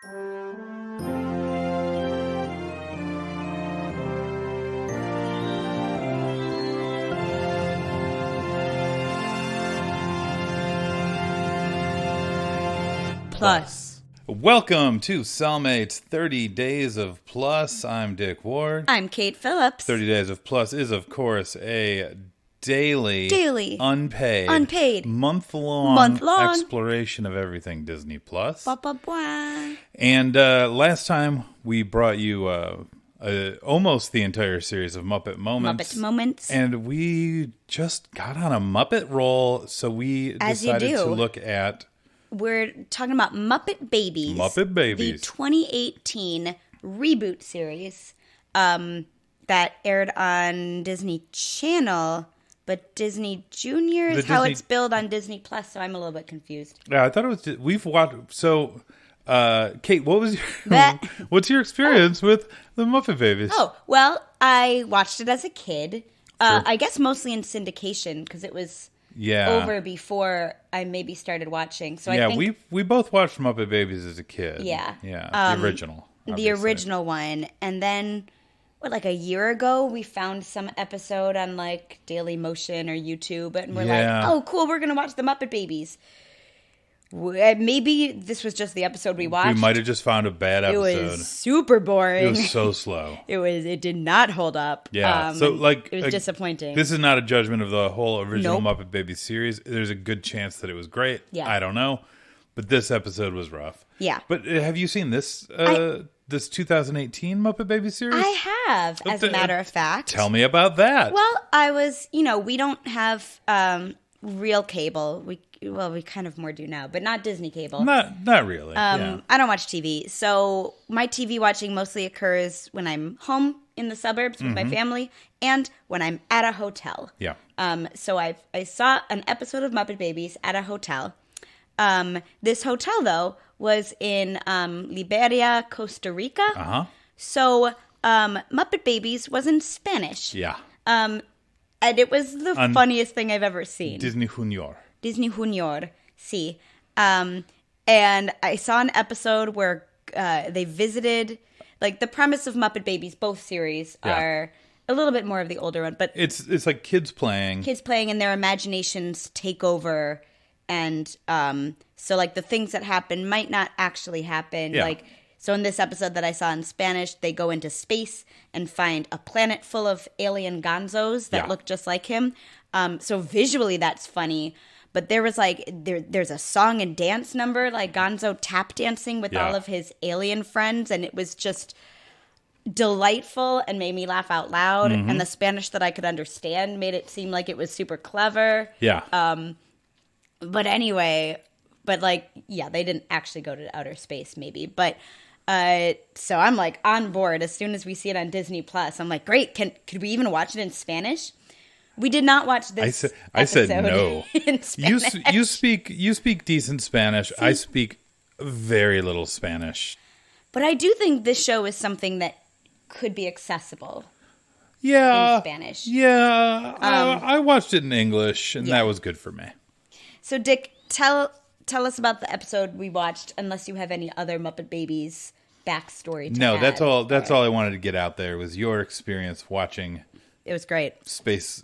Plus. Welcome to Cellmates 30 Days of Plus. I'm Dick Ward. I'm Kate Phillips. 30 Days of Plus is, of course, a daily, unpaid, month-long exploration of everything Disney Plus. And last time we brought you almost the entire series of Muppet Moments. And we just got on a Muppet roll, so we decided to look at... We're talking about Muppet Babies. Muppet Babies. The 2018 reboot series that aired on Disney Channel, but Disney Junior is how it's billed on Disney Plus, so I'm a little bit confused. Yeah, I thought it was... We've watched... So, Kate, what's your experience with the Muppet Babies? Oh, well, I watched it as a kid. I guess mostly in syndication, because it was... over before I maybe started watching. So I think we both watched Muppet Babies as a kid. Yeah. The original. Obviously. The original one. And then, like a year ago, we found some episode on like Daily Motion or YouTube, and we're like, oh, cool, we're going to watch the Muppet Babies. Maybe this was just the episode we watched. We might have just found a bad episode. It was super boring. It was so slow. It did not hold up. Yeah. It was disappointing. This is not a judgment of the whole original Muppet Babies series. There's a good chance that it was great. Yeah. I don't know. But this episode was rough. Yeah. But have you seen this this 2018 Muppet Babies series? I have, as a matter of fact. Tell me about that. Well, I was, we don't have real cable. We kind of more do now, but not Disney cable. Not really. I don't watch TV. So my TV watching mostly occurs when I'm home in the suburbs with my family and when I'm at a hotel. Yeah. So I saw an episode of Muppet Babies at a hotel. This hotel, though, was in Liberia, Costa Rica. Uh-huh. So Muppet Babies was in Spanish. Yeah. And it was the funniest thing I've ever seen. Disney Junior, sí. And I saw an episode where they visited, like the premise of Muppet Babies, both series are a little bit more of the older one, but it's like kids playing and their imaginations take over, and so like the things that happen might not actually happen. Yeah. Like, so in this episode that I saw in Spanish, they go into space and find a planet full of alien gonzos that look just like him. So visually that's funny. But there was like, there's a song and dance number, like Gonzo tap dancing with all of his alien friends. And it was just delightful and made me laugh out loud. Mm-hmm. And the Spanish that I could understand made it seem like it was super clever. Yeah. But anyway, they didn't actually go to outer space maybe. But so I'm like on board as soon as we see it on Disney Plus. I'm like, great. Could we even watch it in Spanish? We did not watch this. I said no. In Spanish. You speak decent Spanish. See? I speak very little Spanish. But I do think this show is something that could be accessible. Yeah. In Spanish. Yeah. I watched it in English, and that was good for me. So, Dick, tell us about the episode we watched, unless you have any other Muppet Babies backstory to No, add. that's all I wanted to get out there was your experience watching. It was great. Space,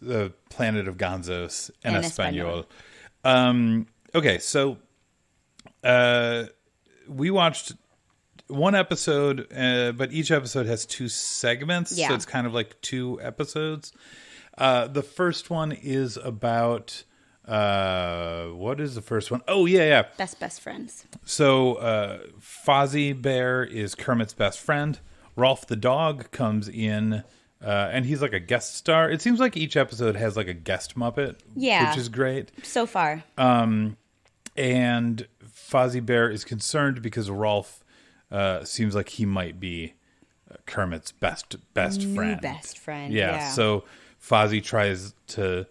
Planet of Gonzos en Español. Okay, so we watched one episode, but each episode has two segments, so it's kind of like two episodes. The first one is about... what is the first one? Oh, yeah. Best friends. So Fozzie Bear is Kermit's best friend. Rolf the dog comes in... and he's like a guest star. It seems like each episode has like a guest Muppet, which is great. So far. And Fozzie Bear is concerned because Rolf seems like he might be Kermit's best friend. New best friend, yeah. So Fozzie tries to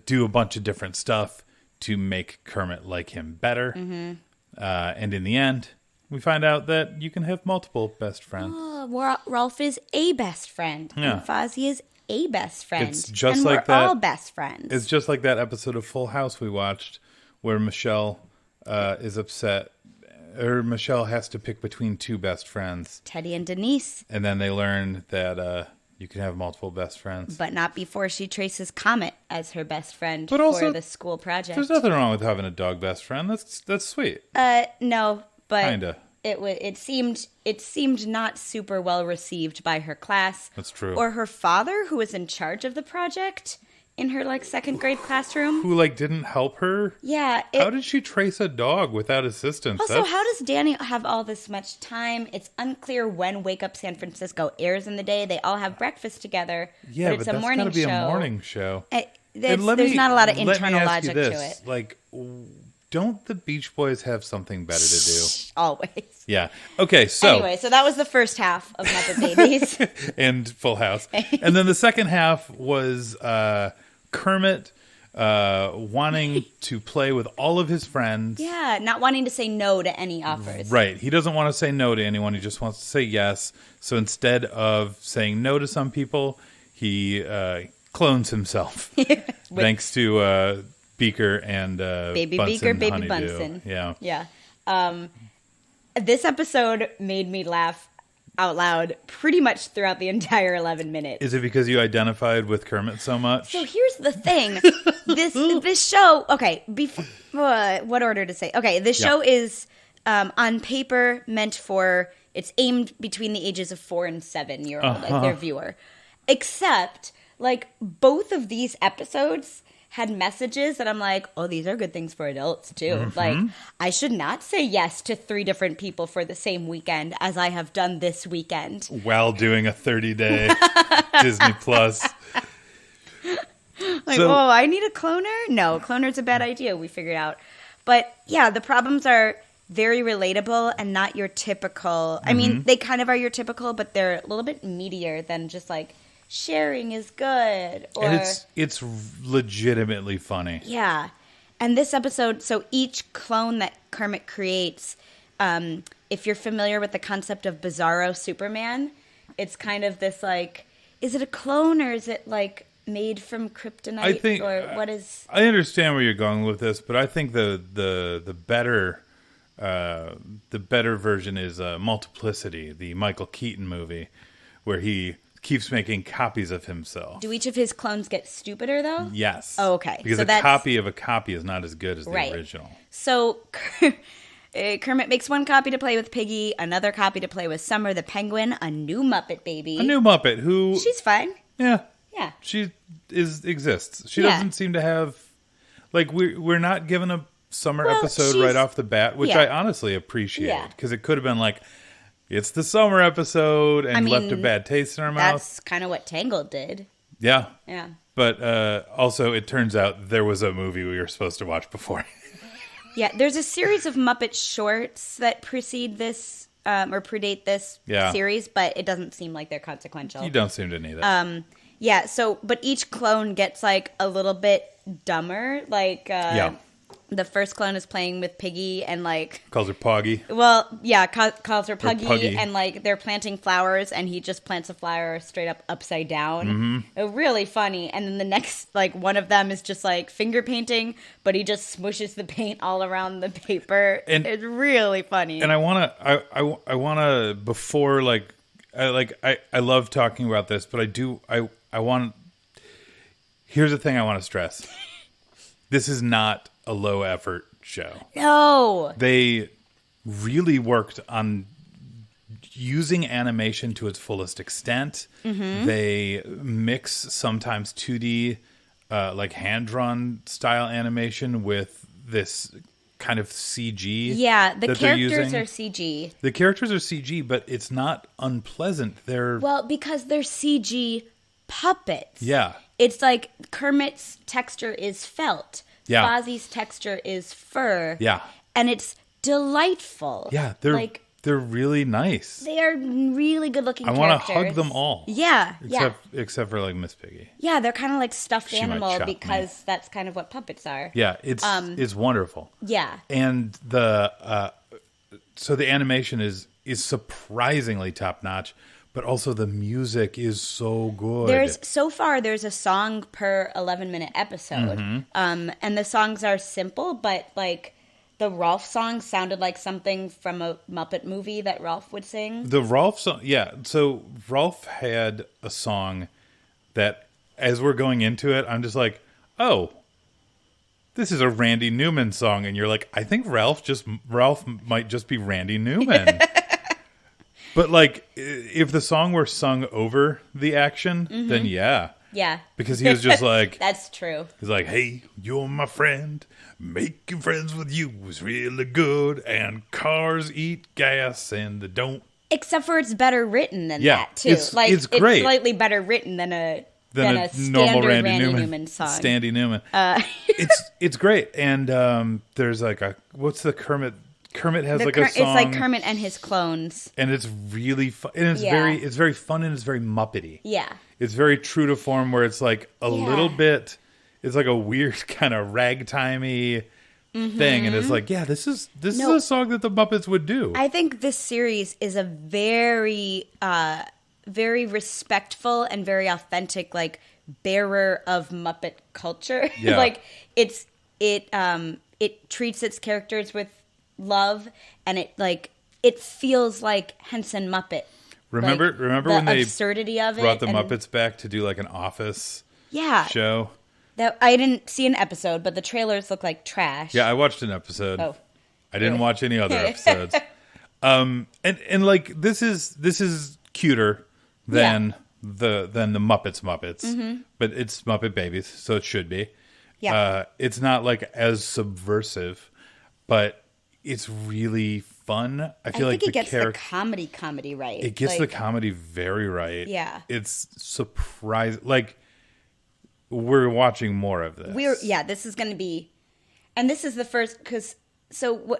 do a bunch of different stuff to make Kermit like him better. Mm-hmm. And in the end, we find out that you can have multiple best friends. Oh, Rolf is a best friend. Yeah. And Fozzie is a best friend. It's just and like we're that. all best friends. It's just like that episode of Full House we watched where Michelle is upset Michelle has to pick between two best friends. Teddy and Denise. And then they learn that you can have multiple best friends. But not before she traces Comet as her best friend for the school project. There's nothing wrong with having a dog best friend. That's sweet. No, but... Kinda. It seemed not super well received by her class. That's true. Or her father, who was in charge of the project in her second grade classroom. Who didn't help her? Yeah. How did she trace a dog without assistance? Also, how does Danny have all this much time? It's unclear when Wake Up San Francisco airs in the day. They all have breakfast together. Yeah, but it's that's a morning gotta be show. a morning show. There's not a lot of internal logic to it. Don't the Beach Boys have something better to do? Always. Yeah. Okay, so... Anyway, so that was the first half of Muppet Babies. And Full House. And then the second half was Kermit wanting to play with all of his friends. Yeah, not wanting to say no to any offers. Right. He doesn't want to say no to anyone. He just wants to say yes. So instead of saying no to some people, he clones himself. Thanks to... Beaker and Baby Bunsen Beaker, Baby Honeydew. Bunsen. Yeah. This episode made me laugh out loud pretty much throughout the entire 11 minutes. Is it because you identified with Kermit so much? So here's the thing. This show, okay, what order to say? Okay, this show is on paper it's aimed between the ages of 4 and 7-year-old, their viewer. Except, both of these episodes had messages that I'm like, oh, these are good things for adults too. Mm-hmm. I should not say yes to 3 different people for the same weekend as I have done this weekend. While doing a 30-day Disney Plus. I need a cloner? No, cloner's a bad idea, we figured out. But yeah, the problems are very relatable and not your typical. I mean, they kind of are your typical, but they're a little bit meatier than just sharing is good. And it's legitimately funny. Yeah. And this episode, so each clone that Kermit creates, if you're familiar with the concept of Bizarro Superman, it's kind of this is it a clone or is it made from kryptonite? I think, or what is... I understand where you're going with this, but I think the better version is Multiplicity, the Michael Keaton movie, where he keeps making copies of himself. Do each of his clones get stupider, though? Yes. Oh, okay. Because a copy of a copy is not as good as the original. So Kermit makes one copy to play with Piggy, another copy to play with Summer the Penguin, a new Muppet baby. A new Muppet who... She's fine. Yeah. Yeah. She exists. She doesn't seem to have... we're not given a summer episode right off the bat, which I honestly appreciate. Because it could have been it's the summer episode and left a bad taste in our mouth. That's kind of what Tangled did. Yeah. Yeah. But also, it turns out there was a movie we were supposed to watch before. Yeah, there's a series of Muppet shorts that precede this or predate this series, but it doesn't seem like they're consequential. You don't seem to need it. Yeah, but each clone gets a little bit dumber. The first clone is playing with Piggy and calls her Puggy. Well, yeah, calls her Puggy. And they're planting flowers and he just plants a flower straight up upside down. Really funny. And then the next one of them is just finger painting, but he just smooshes the paint all around the paper. And it's really funny. And I wanna before I love talking about this, but I want. Here's the thing I want to stress. This is not a low effort show. No. They really worked on using animation to its fullest extent. They mix sometimes 2D hand-drawn style animation with this kind of CG. Yeah, the characters are CG. The characters are CG, but it's not unpleasant. Because they're CG puppets. Yeah. It's Kermit's texture is felt. Yeah. Fozzie's texture is fur. Yeah. And it's delightful. Yeah, they're really nice. They are really good-looking characters. I want to hug them all. Yeah, except for Miss Piggy. Yeah, they're kind of stuffed animal because that's kind of what puppets are. Yeah, it's wonderful. Yeah. And so the animation is surprisingly top-notch. But also the music is so good. There's a song per 11-minute episode. And the songs are simple, but the Rolf song sounded like something from a Muppet movie that Rolf would sing. The Rolf song, yeah. So Rolf had a song that, as we're going into it, I'm just like, oh, this is a Randy Newman song. And you're like, I think Ralph might just be Randy Newman. But like, if the song were sung over the action, then yeah. Yeah. Because he was just like... That's true. He's like, hey, you're my friend. Making friends with you is really good. And cars eat gas and they don't... Except for it's better written than that, too. It's great. It's slightly better written than a normal standard Randy Newman song. Standy Newman. It's great. And there's like what's the Kermit... Kermit has a song. It's like Kermit and his clones. And it's really fun. And it's very fun and it's very Muppety. Yeah. It's very true to form where it's like a little bit, it's like a weird kind of ragtimey thing. And it's like, yeah, this is a song that the Muppets would do. I think this series is a very, very respectful and very authentic, like, bearer of Muppet culture. Yeah. Like, it treats its characters with love, and it feels like Henson Muppet. Remember when they absurdity of brought the Muppets back to do like an office show? That I didn't see an episode, but the trailers look like trash. Yeah, I watched an episode. Oh. I didn't watch any other episodes. And like this is cuter than the Muppets. But it's Muppet Babies, so it should be. Yeah. It's not like as subversive, but it's really fun. I think it gets the comedy right. It gets the comedy very right. Yeah. It's surprising. Like, we're watching more of this. This is going to be, and this is the first,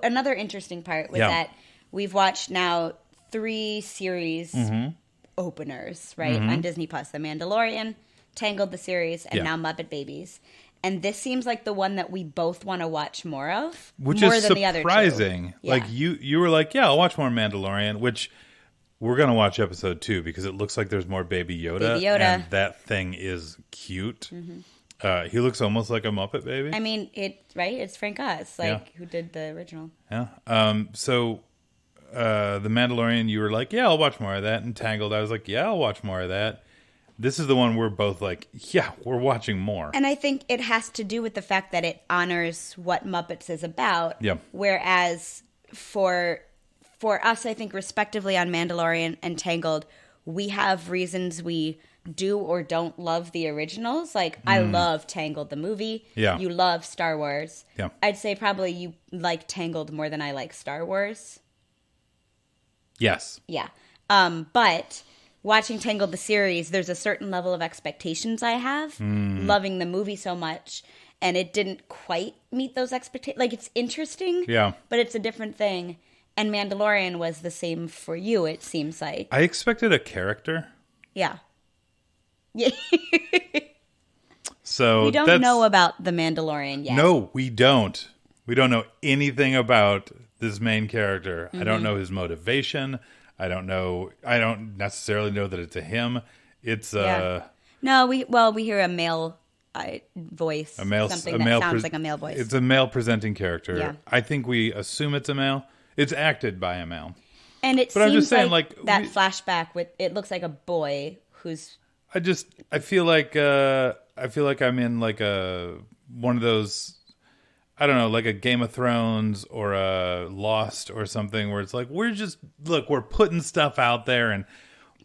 another interesting part was that we've watched now 3 series openers, right, on Disney Plus. The Mandalorian, Tangled the series, and now Muppet Babies. And this seems like the one that we both want to watch more of, which more is than the other two. Surprising. Yeah. Like you were like, yeah, I'll watch more Mandalorian, which we're gonna watch episode 2 because it looks like there's more Baby Yoda. And that thing is cute. He looks almost like a Muppet Baby. I mean, it's Frank Oz, who did the original. Yeah. So the Mandalorian, you were like, yeah, I'll watch more of that. And Tangled, I was like, yeah, I'll watch more of that. This is the one we're both like, yeah, we're watching more. And I think it has to do with the fact that it honors what Muppets is about. Yeah. Whereas for us, I think respectively on Mandalorian and Tangled, we have reasons we do or don't love the originals. Like, I love Tangled the movie. Yeah. You love Star Wars. Yeah. I'd say probably you like Tangled more than I like Star Wars. Yes. Yeah. But watching Tangled the series, there's a certain level of expectations I have, loving the movie so much, and it didn't quite meet those expectations. Like, it's interesting, but it's a different thing. And Mandalorian was the same for you, it seems like. I expected a character. Yeah. So we don't know about the Mandalorian yet. No, we don't. We don't know anything about this main character. I don't know his motivation. I don't necessarily know that it's a him. It's No, we hear a male voice. Something that sounds like a male voice. It's a male presenting character. Yeah. I think we assume it's a male. It's acted by a male. And it seems like that flashback with it looks like a boy who's I feel like I'm in like one of those, I don't know, like a Game of Thrones or a Lost or something where it's like, we're putting stuff out there and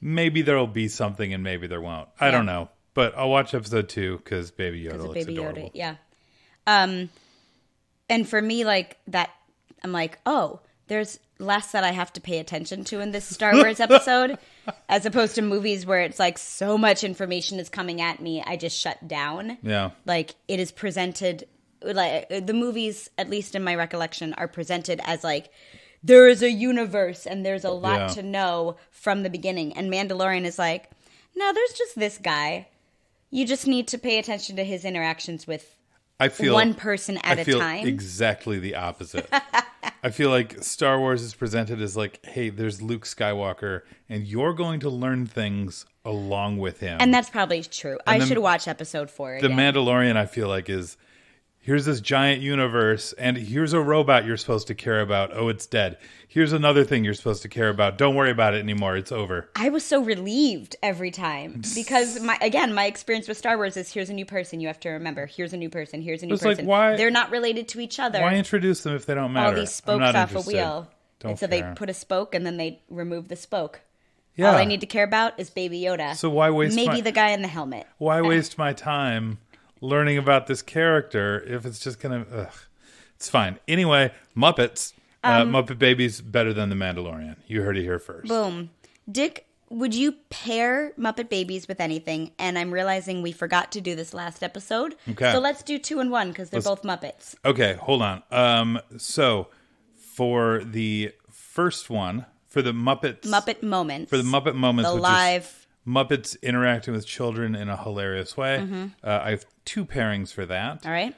maybe there'll be something and maybe there won't. I don't know. But I'll watch episode 2 because Baby Yoda looks adorable. Yoda, yeah. And for me, like that, I'm like, oh, there's less that I have to pay attention to in this Star Wars episode, as opposed to movies where it's like so much information is coming at me, I just shut down. Yeah. Like, it is presented, like the movies, at least in my recollection, are presented as like, there is a universe and there's a lot to know from the beginning. And Mandalorian is like, no, there's just this guy. You just need to pay attention to his interactions with one person at a time. I feel exactly the opposite. I feel like Star Wars is presented as like, hey, there's Luke Skywalker, and you're going to learn things along with him. And that's probably true. I should watch episode 4 again. The Mandalorian, I feel like, is Here's this giant universe, and here's a robot you're supposed to care about. Oh, it's dead. Here's another thing you're supposed to care about. Don't worry about it anymore. It's over. I was so relieved every time because my experience with Star Wars is here's a new person you have to remember. Here's a new person. Here's a new person. Like, why? They're not related to each other. Why introduce them if they don't matter? All these spokes off a wheel. Don't and so care. they put a spoke and then they remove the spoke. Yeah. All I need to care about is Baby Yoda. So why waste maybe the guy in the helmet? Why waste my time learning about this character if it's just gonna? Ugh. It's fine. Anyway, Muppets. Muppet Babies better than The Mandalorian. You heard it here first. Boom. Dick, would you pair Muppet Babies with anything? And I'm realizing we forgot to do this last episode. Okay. So let's do 2 and 1 because they're both Muppets. Okay, hold on. So for the first one, for the Muppet Moments. For the Muppet Moments, the which live... is Muppets interacting with children in a hilarious way. Mm-hmm. I have 2 pairings for that. All right.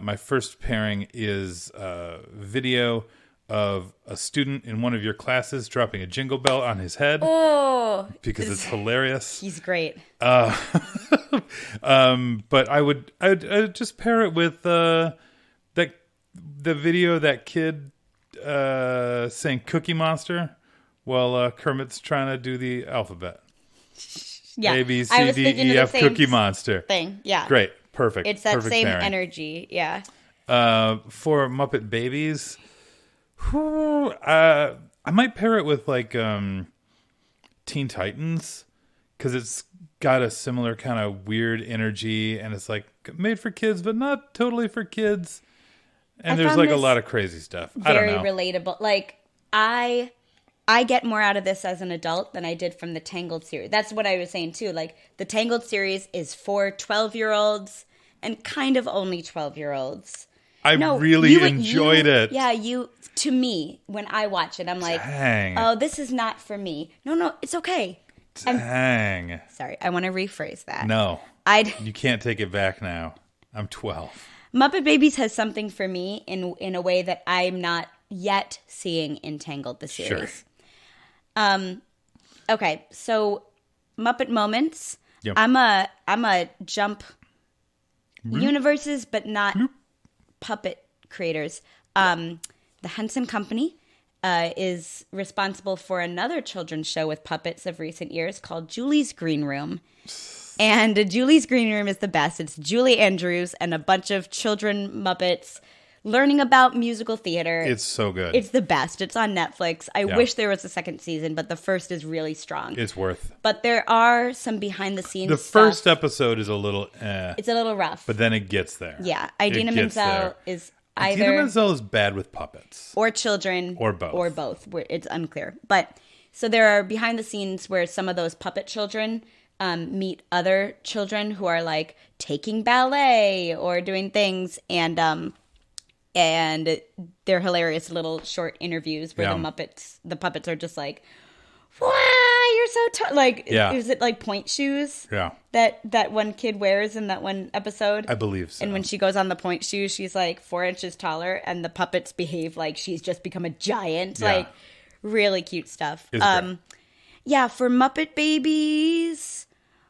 My first pairing is a video of a student in one of your classes dropping a jingle bell on his head. Oh. Because it's hilarious. He's great. But I'd just pair it with the video of that kid saying Cookie Monster while Kermit's trying to do the alphabet. Yeah. A, B, C, D, E, F, Cookie Monster. Thing, yeah. Great. Perfect. It's that Perfect same pairing. energy, yeah. For Muppet Babies, I might pair it with like Teen Titans because it's got a similar kind of weird energy and it's like made for kids but not totally for kids. And there's like a lot of crazy stuff. I don't know. Very relatable. Like I get more out of this as an adult than I did from the Tangled series. That's what I was saying too. Like the Tangled series is for 12-year-olds and kind of only 12-year-olds. I really enjoyed it. Yeah, to me, when I watch it, I'm like, Dang. Oh, this is not for me. No, it's okay. Dang. Sorry, I want to rephrase that. No. You can't take it back now. I'm 12. Muppet Babies has something for me in a way that I'm not yet seeing in Tangled, the series. Sure. Okay, so Muppet Moments. Yep. I'm a jump universes, but not puppet creators. The Henson Company is responsible for another children's show with puppets of recent years called Julie's Green Room. And Julie's Green Room is the best. It's Julie Andrews and a bunch of children Muppets learning about musical theater. It's so good. It's the best. It's on Netflix. I wish there was a second season, but the first is really strong. It's worth. But there are some behind the scenes stuff. The first episode is a little It's a little rough. But then it gets there. Yeah. Idina Menzel is either... Idina Menzel is bad with puppets. Or children. Or both. Or both. It's unclear. But so there are behind the scenes where some of those puppet children meet other children who are like taking ballet or doing things, and they're hilarious little short interviews where the puppets are just like, "Wow, you're so is it like point shoes? Yeah, that one kid wears in that one episode. I believe so. And when she goes on the point shoes, she's like 4 inches taller, and the puppets behave like she's just become a giant. Yeah. Like really cute stuff. Yeah, for Muppet Babies.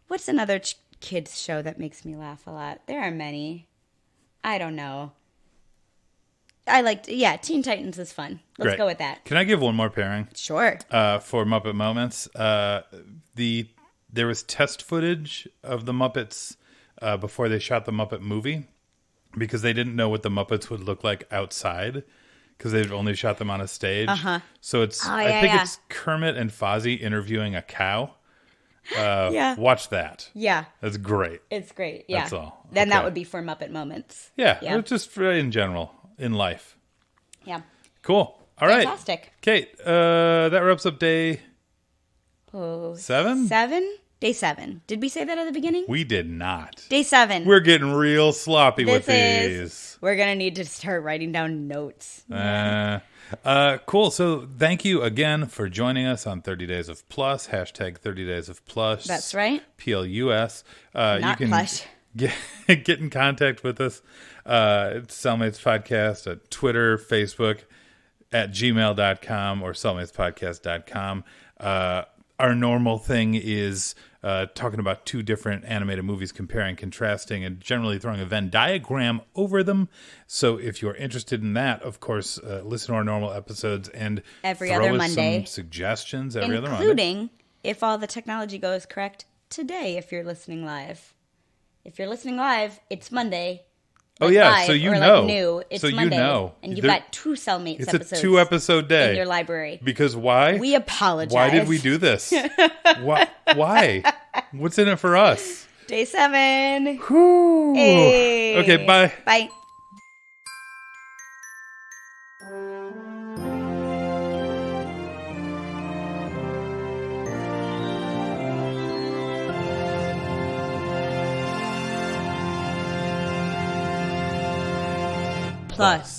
What's another kids show that makes me laugh a lot? There are many. I don't know. Teen Titans is fun. Let's go with that. Can I give one more pairing? Sure. For Muppet Moments, there was test footage of the Muppets before they shot the Muppet movie because they didn't know what the Muppets would look like outside because they've only shot them on a stage. Uh-huh. So it's it's Kermit and Fozzie interviewing a cow. Watch that. Yeah. That's great. It's great. Yeah. That's all. Then that would be for Muppet Moments. Yeah. Just for in general, in life. Yeah. Cool. All right. Fantastic. Kate, that wraps up day 7? Day 7. Did we say that at the beginning? We did not. Day 7. We're getting real sloppy with these. We're going to need to start writing down notes. Cool. So thank you again for joining us on 30 Days of Plus, hashtag 30 Days of Plus. That's right. PLUS. Not you can plush. Get in contact with us. It's Cellmates Podcast at Twitter, Facebook, at gmail.com or cellmatespodcast.com. our normal thing is talking about two different animated movies, comparing, contrasting, and generally throwing a Venn diagram over them. So if you're interested in that, of course, listen to our normal episodes and every throw other us Monday. some suggestions every other Monday. Including, if all the technology goes correct, today if you're listening live. If you're listening live, it's Monday. Like live, so you know. Like new, it's so Monday, you know. And you've got 2 Cellmates episodes. It's a 2-episode day. In your library. Because why? We apologize. Why did we do this? Why? What's in it for us? Day 7. Whew. Hey. Okay, bye. Bye. Plus.